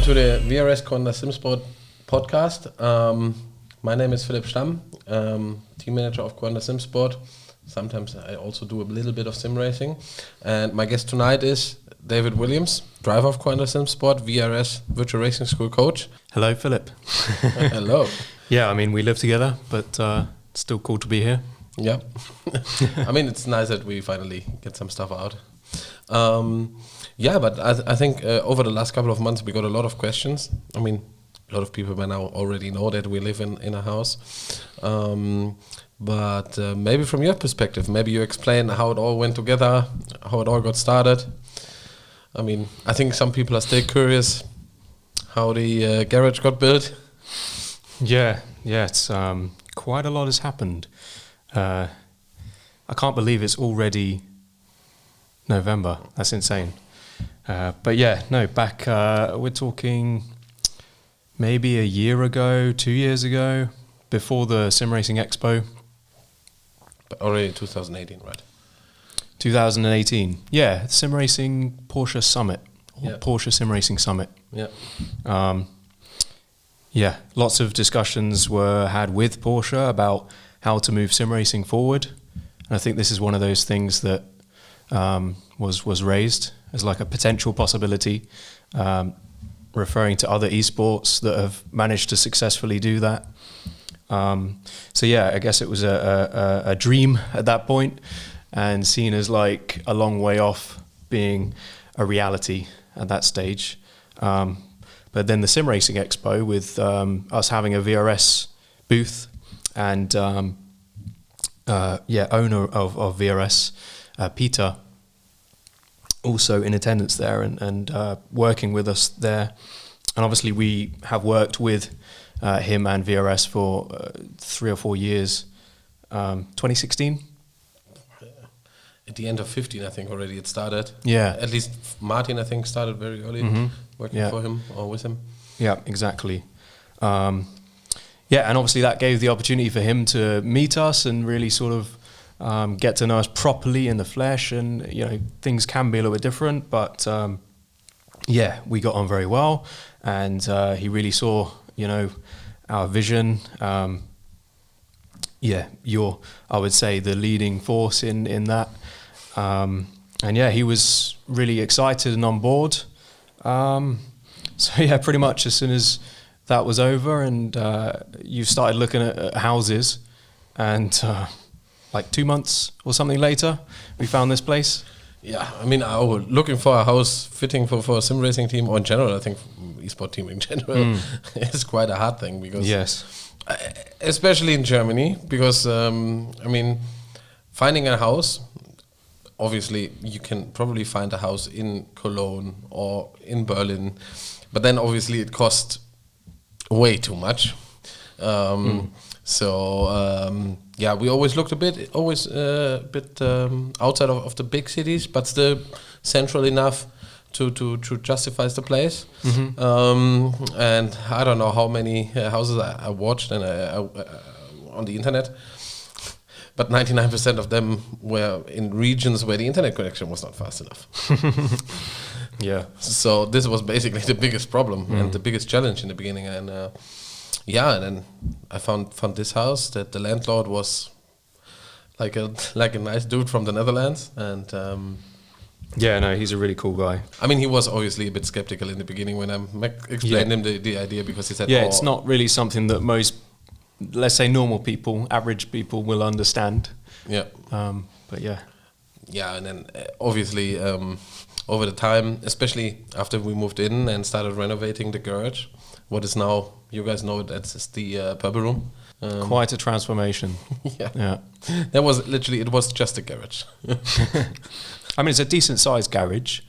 to the VRS Simsport podcast. My name is Philip Stamm, team manager of Simsport. Sometimes I also do a little bit of sim racing. And my guest tonight is David Williams, driver of Simsport, VRS Virtual Racing School coach. Hello, Philip. Hello. Yeah, I mean, we live together, but it's still cool to be here. Yeah. I mean, it's nice that we finally get some stuff out. Yeah, but I think over the last couple of months we got a lot of questions. I mean, a lot of people by now already know that we live in a house. But maybe from your perspective, maybe you explain how it all went together, how it all got started. I mean, I think some people are still curious how the garage got built. Yeah, it's quite a lot has happened. I can't believe it's already November. That's insane. But yeah, no, back, we're talking maybe a year ago, 2 years ago, before the Sim Racing Expo. But already 2018, right? 2018. Yeah, Sim Racing Porsche Summit. Or Porsche Sim Racing Summit. Yeah. Yeah, lots of discussions were had with Porsche about how to move sim racing forward. And I think this is one of those things that was raised as like a potential possibility, referring to other esports that have managed to successfully do that. So yeah, I guess it was a dream at that point, and seen as like a long way off being a reality at that stage. But then the Sim Racing Expo, with us having a VRS booth and owner of VRS, Peter, also in attendance there and working with us there. And obviously we have worked with him and VRS for 3 or 4 years. 2016? At the end of 15, I think already it started. Yeah. At least Martin, I think, started very early working for him or with him. Yeah, exactly. And obviously that gave the opportunity for him to meet us and really sort of get to know us properly in the flesh. And, you know, things can be a little bit different, but we got on very well. And he really saw, you know, our vision. You're, I would say, the leading force in that. He was really excited and on board. Pretty much as soon as that was over and you started looking at houses, and like 2 months or something later, we found this place. Yeah, I mean, looking for a house fitting for a sim racing team, or in general, I think esport team in general, is quite a hard thing because... Yes. Especially in Germany, because, finding a house, obviously you can probably find a house in Cologne or in Berlin, but then obviously it costs way too much. We always looked a bit outside of the big cities, but still central enough to justify the place. And I don't know how many houses I watched and on the internet, but 99% of them were in regions where the internet connection was not fast enough. Yeah. So this was basically the biggest problem and the biggest challenge in the beginning. And and then I found this house that the landlord was like a nice dude from the Netherlands, and he's a really cool guy. I mean, he was obviously a bit skeptical in the beginning when I explained him the idea, because he said, it's not really something that most, let's say, normal people, average people will understand. Yeah. But yeah. Yeah, and then obviously over the time, especially after we moved in and started renovating the garage, what is now, you guys know it as the Purple Room. Quite a transformation. Yeah. That was literally, it was just a garage. I mean, it's a decent sized garage,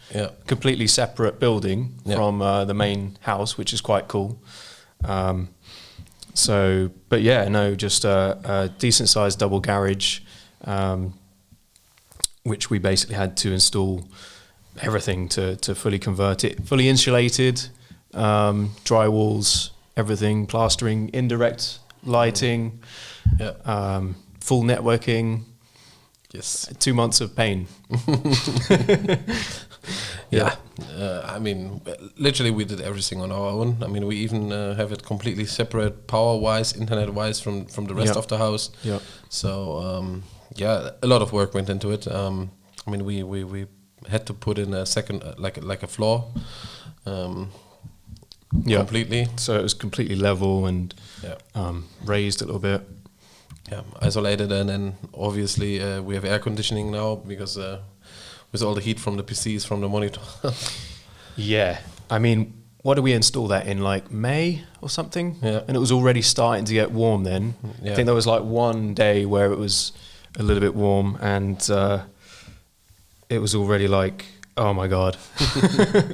completely separate building from the main house, which is quite cool. Just a decent sized double garage, which we basically had to install everything to fully convert it, fully insulated, drywalls, everything, plastering, indirect lighting, full networking. Yes. 2 months of pain. Yeah. I mean, literally we did everything on our own. I mean, we even have it completely separate power-wise, internet-wise from the rest of the house. Yeah. So, a lot of work went into it. I mean, we had to put in a second, like a floor, completely. So it was completely level and raised a little bit. Yeah, isolated, and then obviously we have air conditioning now because with all the heat from the PCs, from the monitor. Yeah, I mean, what did we install that in, like May or something? Yeah. And it was already starting to get warm then. Yeah. I think there was like one day where it was a little bit warm, and it was already like, oh my God,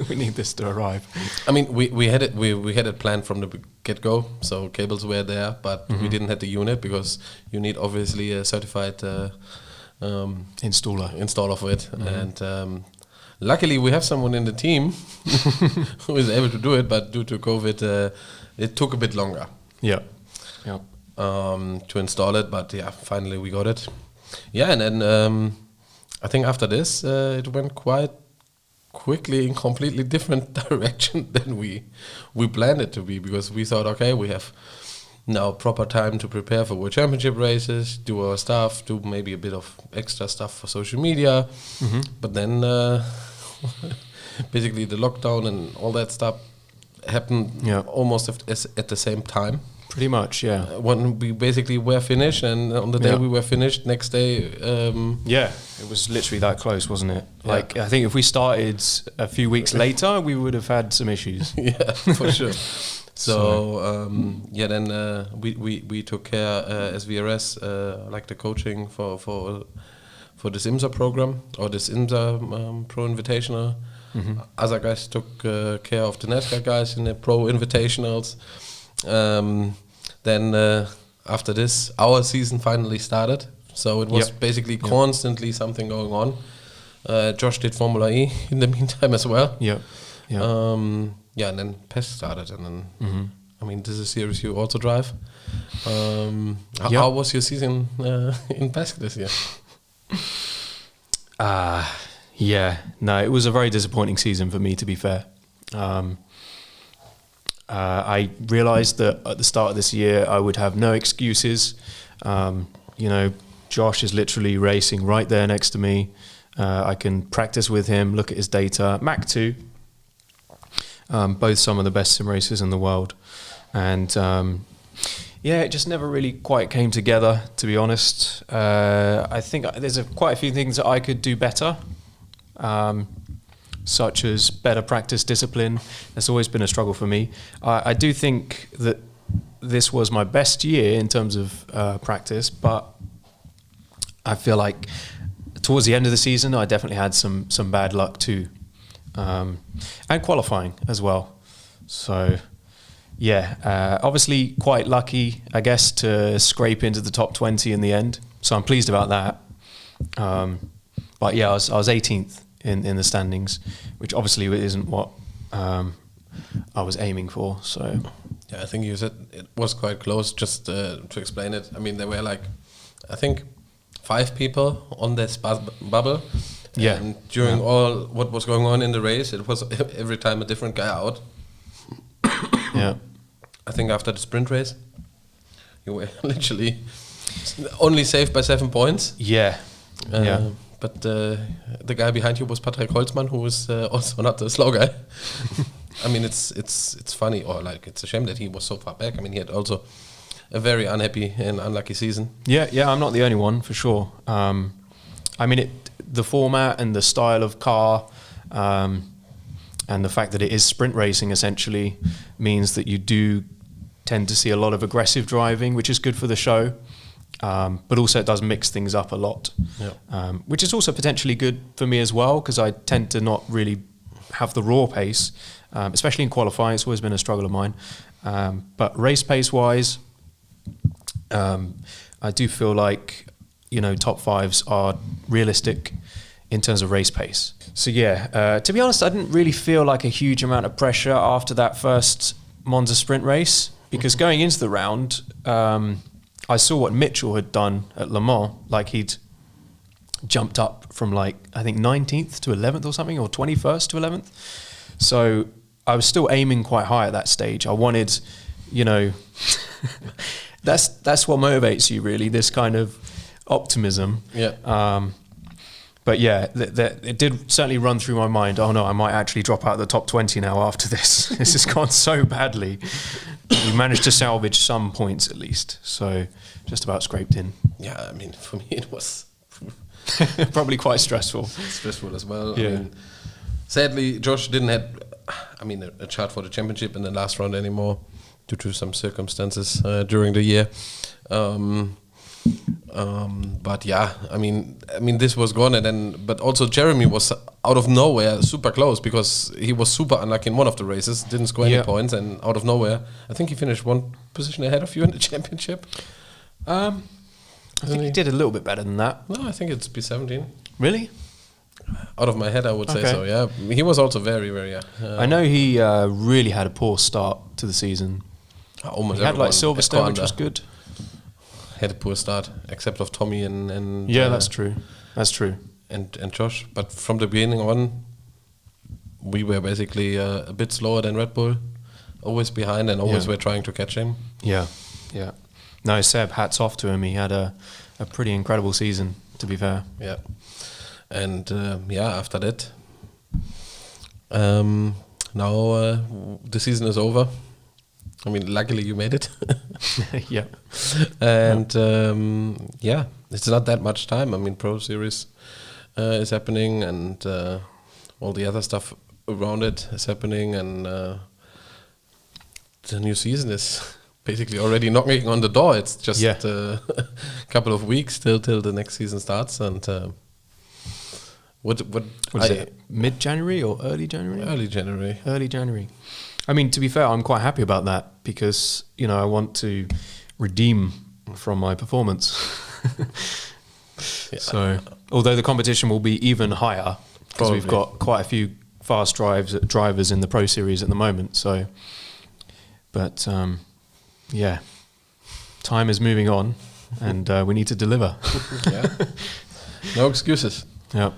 we need this to arrive. I mean, we had it planned from the get-go, so cables were there, but we didn't have the unit because you need obviously a certified installer for it. And luckily we have someone in the team who is able to do it, but due to COVID, it took a bit longer. Yeah. To install it, but finally we got it. And then I think after this it went quite quickly in completely different direction than we planned it to be, because we thought, okay, we have now proper time to prepare for World Championship races, do our stuff, do maybe a bit of extra stuff for social media, but then basically the lockdown and all that stuff happened almost at the same time. Pretty much, yeah. When we basically were finished, and on the day we were finished, next day... it was literally that close, wasn't it? Like, I think if we started a few weeks later, we would have had some issues. Yeah, for sure. So, then we took care as VRS, like the coaching for this IMSA program, or this IMSA Pro Invitational. Other guys took care of the NASCAR guys in the Pro Invitationals. Then after this, our season finally started. So it was basically constantly something going on. Josh did Formula E in the meantime as well. And then PES started, and then I mean, this is a series you also drive. How was your season in PES this year? No, it was a very disappointing season for me, to be fair. I realised that at the start of this year I would have no excuses. Josh is literally racing right there next to me. I can practice with him, look at his data. Mac too. Both some of the best sim racers in the world. And it just never really quite came together, to be honest. I think there's quite a few things that I could do better. Such as better practice discipline. That's always been a struggle for me. I do think that this was my best year in terms of practice, but I feel like towards the end of the season, I definitely had some bad luck too, and qualifying as well. So, obviously quite lucky, I guess, to scrape into the top 20 in the end. So I'm pleased about that. But I was 18th. In the standings, which obviously isn't what I was aiming for. So, I think you said it was quite close. Just to explain it, I mean, there were like, I think, 5 people on this bubble. Yeah. And during all what was going on in the race, it was every time a different guy out. I think after the sprint race, you were literally only saved by 7 points. But the guy behind you was Patrick Holzmann, who was also not a slow guy. I mean, it's funny, or like it's a shame that he was so far back. I mean, he had also a very unhappy and unlucky season. I'm not the only one, for sure. I mean, the format and the style of car, and the fact that it is sprint racing essentially means that you do tend to see a lot of aggressive driving, which is good for the show. But also it does mix things up a lot, which is also potentially good for me as well, because I tend to not really have the raw pace, especially in qualifying. It's always been a struggle of mine. But race pace-wise, I do feel like, top 5s are realistic in terms of race pace. So to be honest, I didn't really feel like a huge amount of pressure after that first Monza sprint race, because going into the round... I saw what Mitchell had done at Le Mans. Like, he'd jumped up from like, I think 19th to 11th or something, or 21st to 11th. So I was still aiming quite high at that stage. I wanted, you know, that's what motivates you really, this kind of optimism. Yeah. But yeah, it did certainly run through my mind, oh no, I might actually drop out of the top 20 now after this. This has gone so badly. We managed to salvage some points at least, so just about scraped in. Yeah, I mean, for me it was probably quite stressful. Stressful as well. Yeah. I mean, sadly, Josh didn't have, a chart for the championship in the last round anymore due to some circumstances during the year. But yeah, I mean, this was gone, and then, but also Jeremy was out of nowhere super close because he was super unlucky in one of the races, didn't score any points, and out of nowhere, I think he finished one position ahead of you in the championship. I think he did a little bit better than that. No, I think it's P17. Really? Out of my head, I would say so. Yeah, he was also very, very. I know he really had a poor start to the season. Almost he had like Silverstone, which was good. Had a poor start, except of Tommy and yeah, that's true. That's true. And Josh, but from the beginning on, we were basically a bit slower than Red Bull, always behind, and always were trying to catch him. Yeah, yeah. No, Seb, hats off to him. He had a pretty incredible season, to be fair. Yeah, and after that, now the season is over. I mean, luckily you made it. Yeah. And it's not that much time. I mean, Pro Series is happening, and all the other stuff around it is happening, and the new season is basically already knocking on the door. It's just a couple of weeks till the next season starts, and what is it? Mid-January or early January? Early January. Early January. I mean, to be fair, I'm quite happy about that because, you know, I want to redeem from my performance. So, although the competition will be even higher because we've got quite a few fast drivers in the Pro Series at the moment. So, but time is moving on, and we need to deliver. No excuses. Yeah.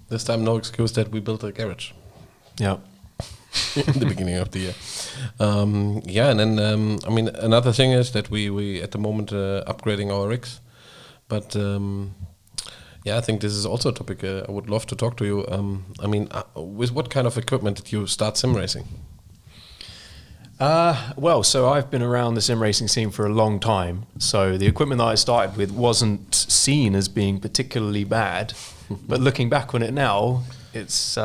This time, no excuse that we built a garage. Yeah. In the beginning of the year. And then, I mean, another thing is that we at the moment upgrading our rigs. But, I think this is also a topic I would love to talk to you. I mean, with what kind of equipment did you start sim racing? So I've been around the sim racing scene for a long time. So the equipment that I started with wasn't seen as being particularly bad. But looking back on it now, it's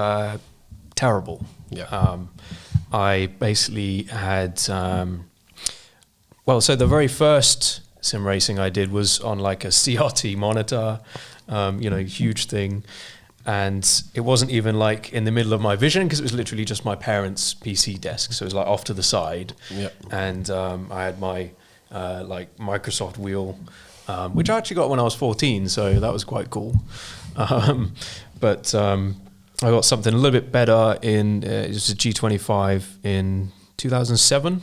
terrible. Yeah. I basically had, so the very first sim racing I did was on like a CRT monitor, huge thing. And it wasn't even like in the middle of my vision because it was literally just my parents' PC desk. So it was like off to the side. Yep. And I had my like Microsoft wheel, which I actually got when I was 14. So that was quite cool. I got something a little bit better in it was a G25 in 2007.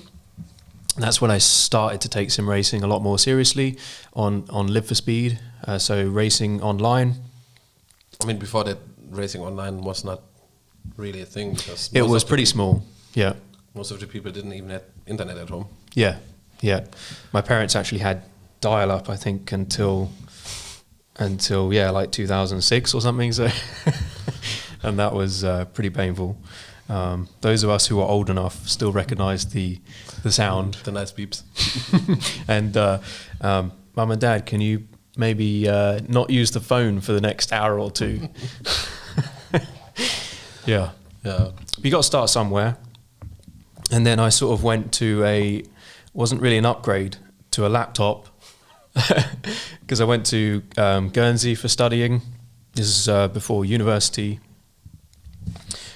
And that's when I started to take sim racing a lot more seriously on Live for Speed, so racing online. I mean, before that, racing online was not really a thing because it was pretty small. Yeah, most of the people didn't even have internet at home. Yeah. My parents actually had dial-up, I think, until like 2006 or something. So. And that was pretty painful. Those of us who are old enough still recognise the sound. The nice beeps. And Mum and Dad, can you maybe not use the phone for the next hour or two? Yeah. You got to start somewhere. And then I sort of went to wasn't really an upgrade, to a laptop. Because I went to Guernsey for studying. This is before university.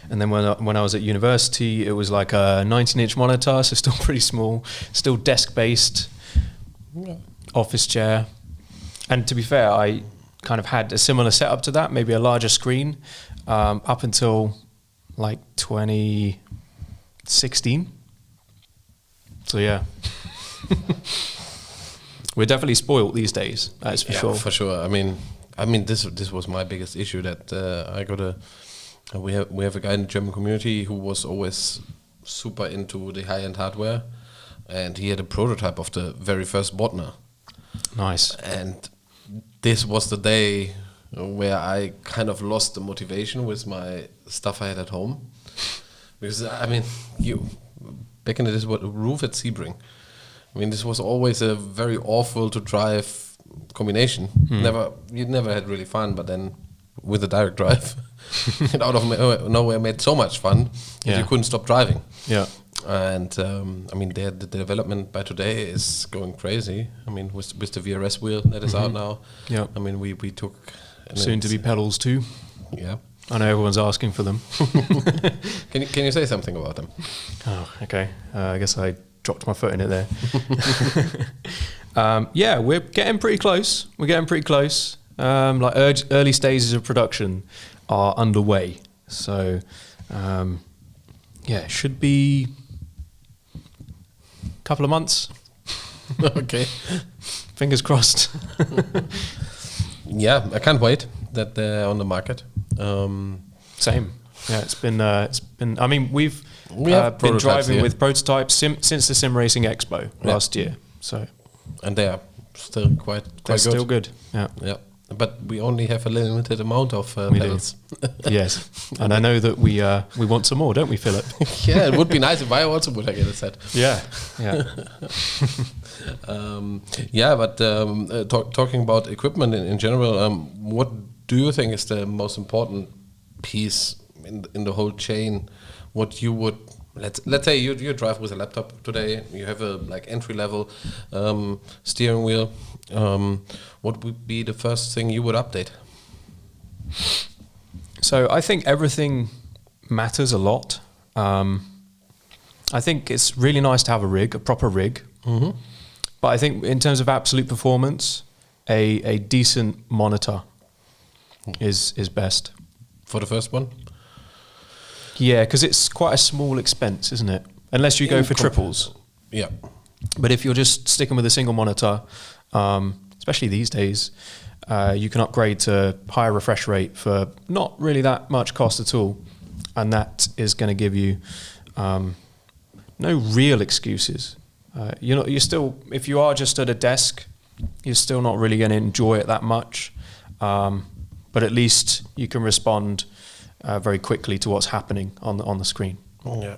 And then when I was at university, it was like a 19-inch monitor, so still pretty small, still desk-based, office chair. And to be fair, I kind of had a similar setup to that, maybe a larger screen, up until like 2016. So yeah. We're definitely spoiled these days, that's for sure. For sure. I mean, I mean, this was my biggest issue, that we have a guy in the German community who was always super into the high-end hardware, and he had a prototype of the very first Bodner. Nice. And this was the day where I kind of lost the motivation with my stuff I had at home, because I mean, back in the days, what roof at Sebring. I mean, this was always a very awful to drive combination. You never had really fun, but then with the direct drive, it out of nowhere made so much fun that you couldn't stop driving. Yeah. And I mean, the development by today is going crazy. I mean, with the VRS wheel that is out now. Yeah. I mean, we took soon to be pedals too. Yeah. I know everyone's asking for them. Can you say something about them? Oh, okay. I guess I dropped my foot in it there. Yeah, we're getting pretty close. Like early stages of production are underway. So, it should be a couple of months. Okay. Fingers crossed. Yeah, I can't wait that they're on the market. Same. Yeah, it's been. I mean, we've have been driving here with prototypes since the Sim Racing Expo last year. So, and they are still quite they're good. still good. Yeah. Yeah. But we only have a limited amount of pedals. Yes, and I know that we want some more, don't we, Philip? Yeah, it would be nice if I also would get a set. Yeah. But talking about equipment in general, what do you think is the most important piece in the whole chain? What you would let's say you drive with a laptop today. You have a entry level steering wheel. What would be the first thing you would update? So I think everything matters a lot. I think it's really nice to have a proper rig. Mm-hmm. But I think in terms of absolute performance, a decent monitor is best. For the first one? Yeah, because it's quite a small expense, isn't it? Unless you go for triples. Yeah. But if you're just sticking with a single monitor, especially these days, you can upgrade to higher refresh rate for not really that much cost at all. And that is going to give you no real excuses. You're still, if you are just at a desk, you're still not really going to enjoy it that much. But at least you can respond very quickly to what's happening on the screen. Yeah.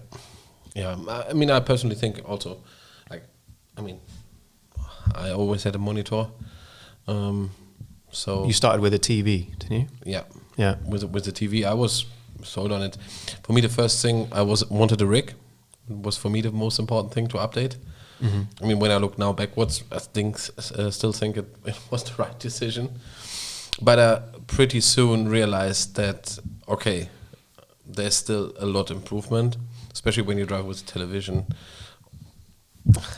Yeah. I mean, I personally think also, I always had a monitor. So you started with a TV, didn't you? Yeah. Yeah. With the TV, I was sold on it. For me, the first thing I wanted a rig. It was for me the most important thing to update. Mm-hmm. I mean, when I look now backwards, I still think it was the right decision. But I pretty soon realized that, okay, there's still a lot of improvement, especially when you drive with television.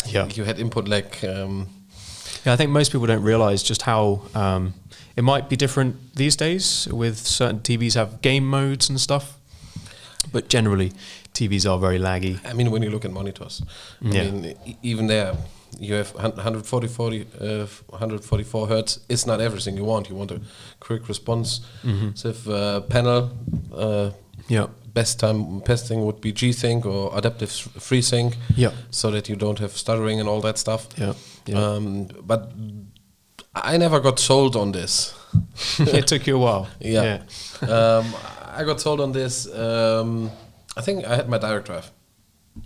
Yeah. You had input lag. Yeah, I think most people don't realize just how it might be different these days with certain TVs have game modes and stuff. But generally, TVs are very laggy. I mean, when you look at monitors, I mean, even there, you have 144 hertz. It's not everything you want. You want a quick response. Mm-hmm. So if panel, best thing would be G-Sync or adaptive FreeSync, so that you don't have stuttering and all that stuff. But I never got sold on this. It took you a while. Yeah. I got sold on this. I think I had my direct drive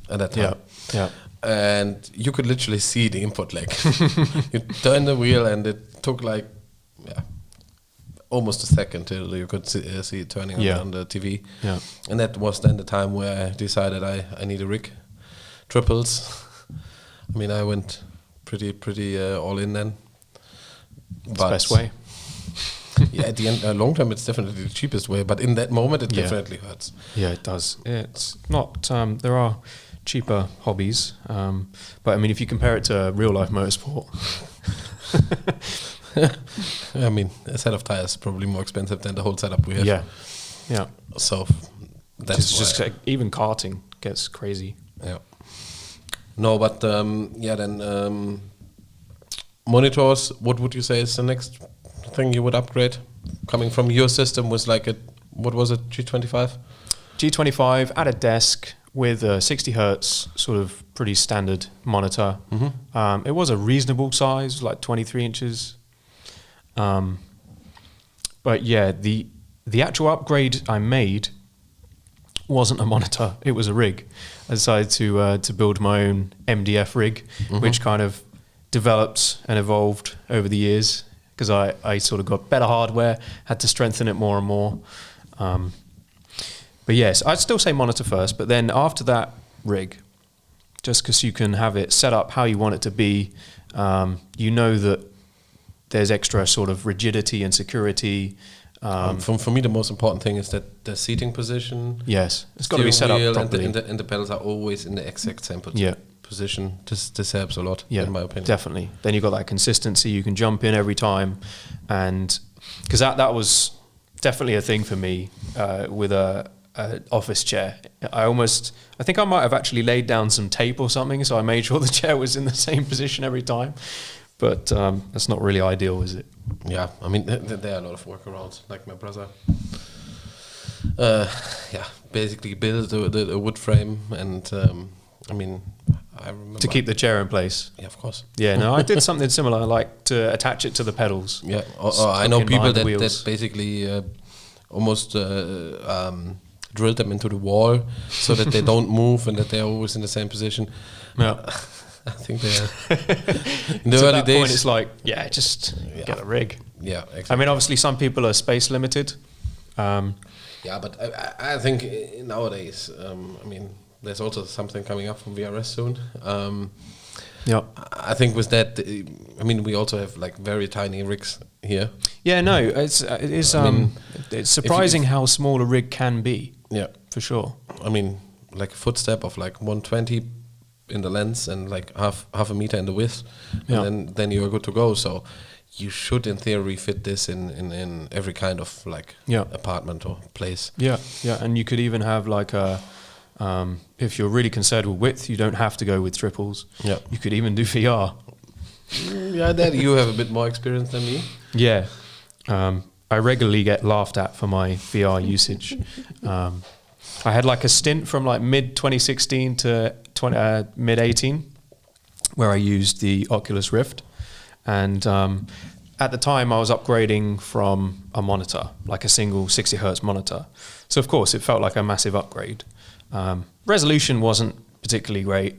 at that time. Yeah. And you could literally see the input lag. You turn the wheel and it took almost a second till you could see it turning on the TV. Yeah. And that was then the time where I decided I need a rig. Triples. I mean, I went pretty all in then. It's the best way. Yeah, at the end, long term, it's definitely the cheapest way. But in that moment, it definitely hurts. Yeah, it does. It's not. There are cheaper hobbies, but I mean, if you compare it to real life motorsport, I mean, a set of tires is probably more expensive than the whole setup we have. Yeah. So that's just like, even karting gets crazy. Yeah. No, but monitors. What would you say is the next thing you would upgrade? coming from your system was like what was it, G25? G25 at a desk with a 60 hertz sort of pretty standard monitor. It was a reasonable size, like 23 inches. But yeah, the actual upgrade I made wasn't a monitor, it was a rig. I decided to build my own MDF rig, which kind of developed and evolved over the years, because I sort of got better hardware, had to strengthen it more and more. But yes, I'd still say monitor first, but then after that, rig, just because you can have it set up how you want it to be. You know that there's extra sort of rigidity and security. For me, the most important thing is that the seating position. Yes, it's got to be set up properly. And the pedals are always in the exact same position. This helps a lot, in my opinion. Definitely. Then you've got that consistency. You can jump in every time. And because that was definitely a thing for me with a office chair. I think I might have actually laid down some tape or something, so I made sure the chair was in the same position every time. But that's not really ideal, is it? Yeah, I mean, there are a lot of workarounds. Like my brother, basically built a wood frame, and I mean, I remember to keep the chair in place. Yeah, of course. Yeah, no, I did something similar, like to attach it to the pedals. Yeah, I know people that basically almost drilled them into the wall so that they don't move and that they're always in the same position. Yeah. I think they are. In the early days, point, it's like, just get a rig. Yeah, exactly. I mean, obviously, some people are space limited. But I think nowadays, I mean, there's also something coming up from VRS soon. I think with that, I mean, we also have like very tiny rigs here. Yeah, no, it's surprising how small a rig can be. Yeah, for sure. I mean, like a footstep of like 120 in the length and like half a meter in the width, and then you're good to go. So you should, in theory, fit this in every kind of like apartment or place. Yeah, and you could even have like a. If you're really concerned with width, you don't have to go with triples. Yeah, you could even do VR. That you have a bit more experience than me. Yeah, I regularly get laughed at for my VR usage. I had like a stint from like mid 2016 to mid 18, where I used the Oculus Rift, and at the time I was upgrading from a monitor, like a single 60 hertz monitor. So of course it felt like a massive upgrade. Resolution wasn't particularly great,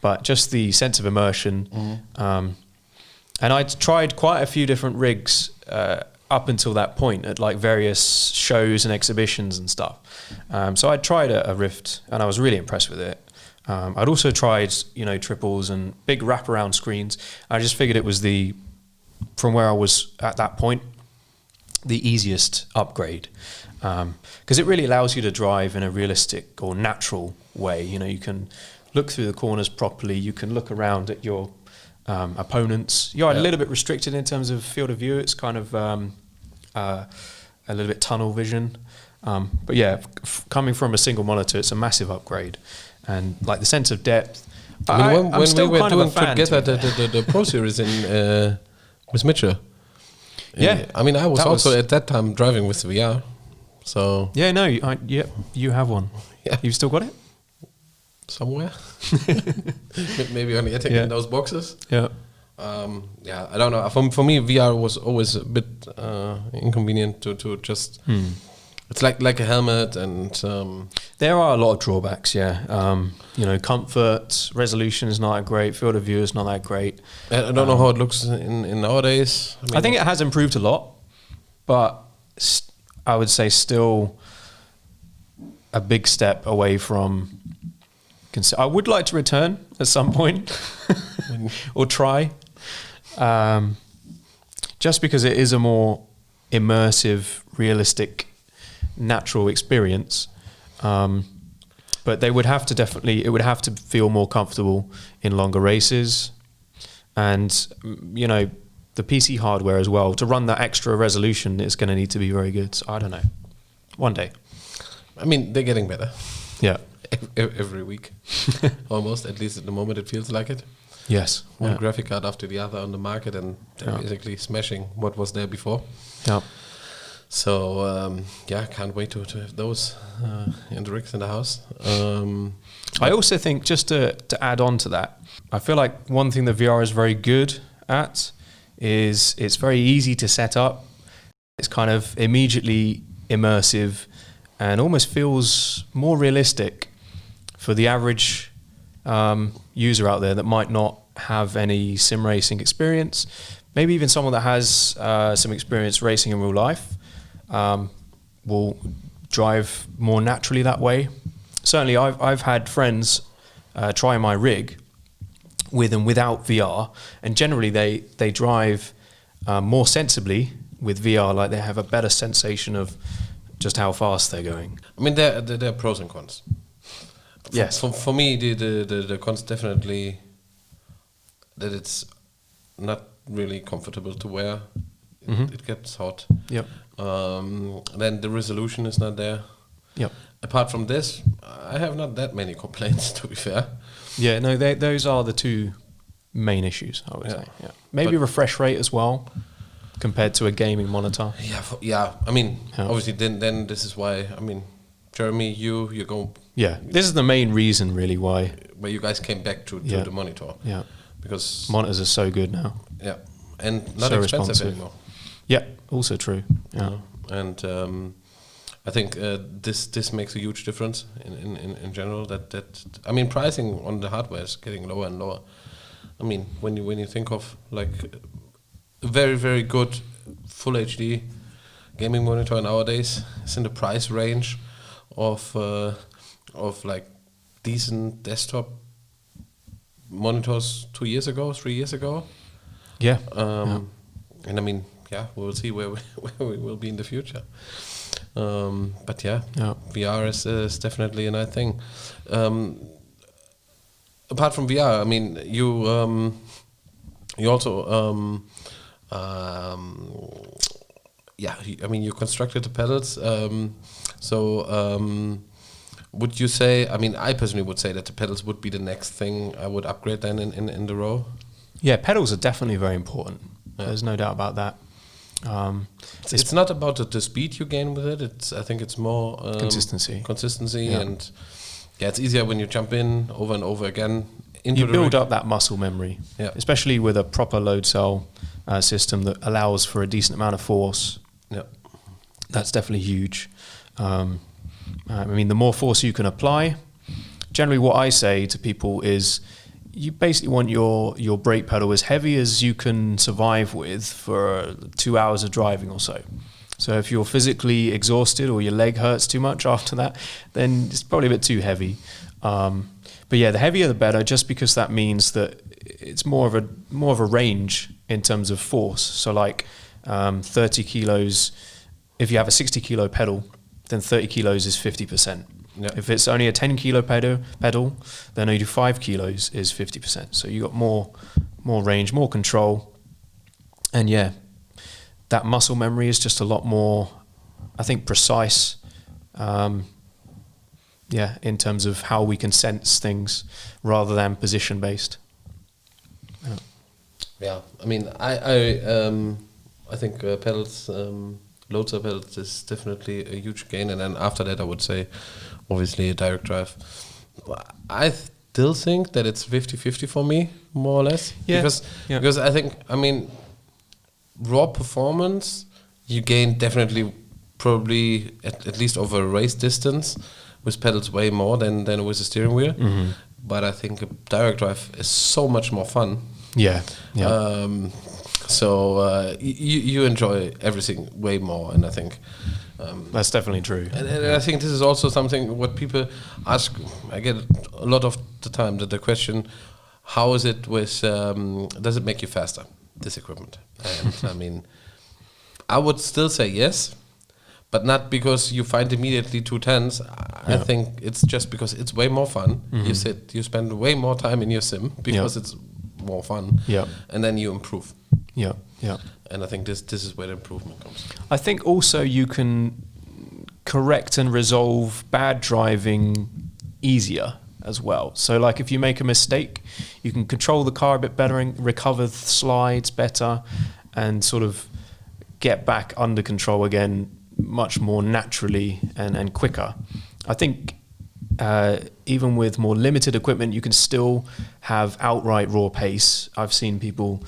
but just the sense of immersion. And I'd tried quite a few different rigs up until that point at like various shows and exhibitions and stuff. So I'd tried a Rift and I was really impressed with it. I'd also tried, triples and big wraparound screens. I just figured it was from where I was at that point, the easiest upgrade. Because it really allows you to drive in a realistic or natural way. You can look through the corners properly. You can look around at your opponents. You're a little bit restricted in terms of field of view. It's kind of a little bit tunnel vision. But yeah, coming from a single monitor, it's a massive upgrade. And like the sense of depth. I mean, when we were doing together the Pro Series with Mitchell. Yeah. I mean, I was also at that time driving with VR. So yeah, no, you have one. Yeah. You've still got it? Somewhere. Maybe only in those boxes. Yeah. I don't know. For me, VR was always a bit inconvenient to just. It's like a helmet, and there are a lot of drawbacks. Yeah, comfort, resolution is not that great. Field of view is not that great. I don't know how it looks in nowadays. I think it has improved a lot, but I would say still a big step away from. I would like to return at some point or try, just because it is a more immersive, realistic, natural experience. But they would have to it would have to feel more comfortable in longer races, and the PC hardware as well to run that extra resolution is going to need to be very good. So I don't know, one day. I mean, they're getting better. Yeah. Every week, almost. At least at the moment, it feels like it. Yes, one graphic card after the other on the market, and they're basically smashing what was there before. Yeah. So yeah, can't wait to have those in the rigs in the house. I also think, just to add on to that, I feel like one thing that VR is very good at is it's very easy to set up. It's kind of immediately immersive and almost feels more realistic for the average user out there that might not have any sim racing experience. Maybe even someone that has some experience racing in real life will drive more naturally that way. Certainly, I've had friends try my rig with and without VR, and generally they drive more sensibly with VR. Like, they have a better sensation of just how fast they're going. I mean, there are pros and cons. Yes. For me, the cons definitely that it's not really comfortable to wear. It gets hot. Yep. Then the resolution is not there. Yep. Apart from this, I have not that many complaints, to be fair. Yeah, no, those are the two main issues, I would say. Yeah. Maybe But refresh rate as well, compared to a gaming monitor. Yeah. I mean, obviously, then this is why. I mean, Jeremy, you go. Yeah, this is the main reason, really, why. Where you guys came back to the monitor. Yeah. Because monitors are so good now. Yeah, and not so expensive responsive anymore. Yeah, also true. Yeah, and I think this makes a huge difference in general. That I mean, pricing on the hardware is getting lower and lower. I mean, when you think of like a very, very good full HD gaming monitor nowadays, it's in the price range of like decent desktop monitors 2 years ago, 3 years ago. Yeah. And I mean, yeah, we'll see where we will be in the future. But yeah, VR is definitely a nice thing. Apart from VR, I mean, you also I mean, you constructed the pedals. Would you say? I mean, I personally would say that the pedals would be the next thing I would upgrade then in the row. Yeah, pedals are definitely very important. Yeah. There's no doubt about that. It's not about the speed you gain with it. I think it's more consistency, and it's easier when you jump in over and over again. You build up that muscle memory, especially with a proper load cell system that allows for a decent amount of force. Yeah, that's definitely huge. I mean, the more force you can apply, generally what I say to people is you basically want your brake pedal as heavy as you can survive with for 2 hours of driving or so. So if you're physically exhausted or your leg hurts too much after that, then it's probably a bit too heavy. But yeah, the heavier the better, just because that means that it's more of a range in terms of force. So like 30 kilos, if you have a 60 kilo pedal, then 30 kilos is 50%. Yeah. If it's only a 10 kilo pedal, then only 5 kilos is 50%. So you got more range, more control. And yeah, that muscle memory is just a lot more, I think, precise. In terms of how we can sense things rather than position based. Yeah, I mean, I think pedals. Load cell pedals is definitely a huge gain, and then after that I would say obviously a direct drive. I still think that it's 50-50 for me, more or less. Because I think, I mean, raw performance you gain definitely probably at least over a race distance with pedals way more than with a steering wheel. Mm-hmm. But I think a direct drive is so much more fun. So you enjoy everything way more, and I think that's definitely true. And I think this is also something what people ask. I get a lot of the time the question, how is it with? Does it make you faster? This equipment, and I mean, I would still say yes, but not because you find immediately 210s. I think it's just because it's way more fun. Mm-hmm. You spend way more time in your sim because it's more fun. Yeah, and then you improve. Yeah. And I think this is where the improvement comes. I think also you can correct and resolve bad driving easier as well. So like if you make a mistake, you can control the car a bit better and recover the slides better and sort of get back under control again much more naturally and quicker. I think even with more limited equipment, you can still have outright raw pace. I've seen people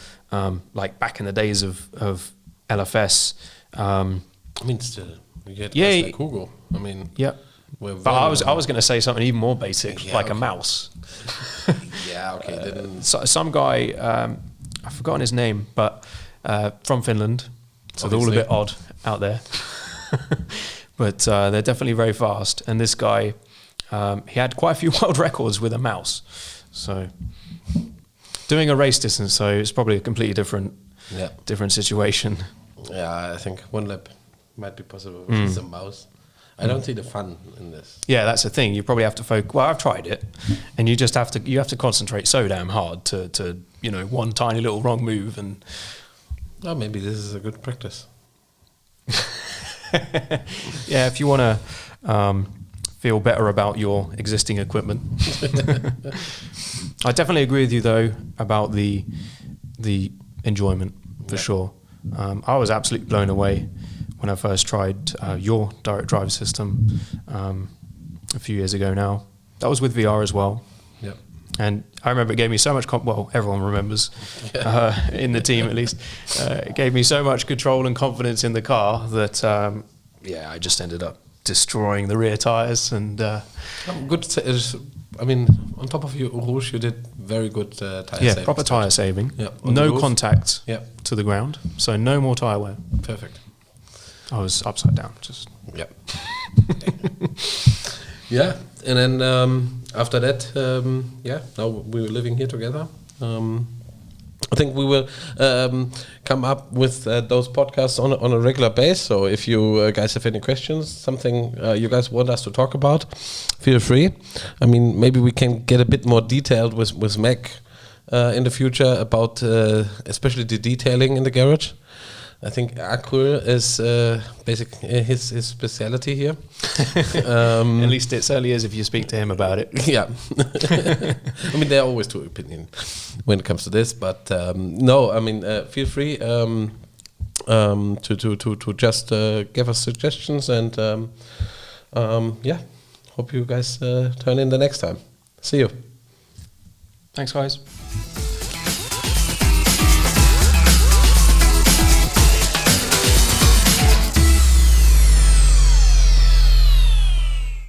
like back in the days of LFS. I mean, still, we get guys like Hugo. I mean, yeah. But I was going to say something even more basic, like a mouse. Yeah, okay. Some guy, I've forgotten his name, but from Finland, so they're all a bit odd out there. But they're definitely very fast. And this guy, he had quite a few world records with a mouse. So doing a race distance, so it's probably a completely different situation. Yeah, I think one lap might be possible with a mouse. I don't see the fun in this. Yeah, that's the thing. You probably have to focus. Well, I've tried it, and you have to concentrate so damn hard to one tiny little wrong move and. Oh, maybe this is a good practice. Yeah, if you want to feel better about your existing equipment. I definitely agree with you though about the enjoyment for sure. I was absolutely blown away when I first tried your direct drive system a few years ago now. That was with VR as well. Yep. And I remember it gave me so much, everyone remembers, in the team at least, it gave me so much control and confidence in the car that, I just ended up destroying the rear tyres. And good. I mean, on top of your Rouge, you did very good tyre saving. Yeah, proper tyre saving. Yeah, no contact to the ground, so no more tyre wear. Perfect. I was upside down. Just yeah, and then after that, now we were living here together. I think we will come up with those podcasts on a regular basis. So if you guys have any questions, something you guys want us to talk about, feel free. I mean, maybe we can get a bit more detailed with Mac in the future about especially the detailing in the garage. I think acryl is his speciality here. At least it certainly is if you speak to him about it. Yeah. I mean, there are always two opinions when it comes to this, but no, I mean, feel free to just give us suggestions and hope you guys turn in the next time. See you. Thanks, guys.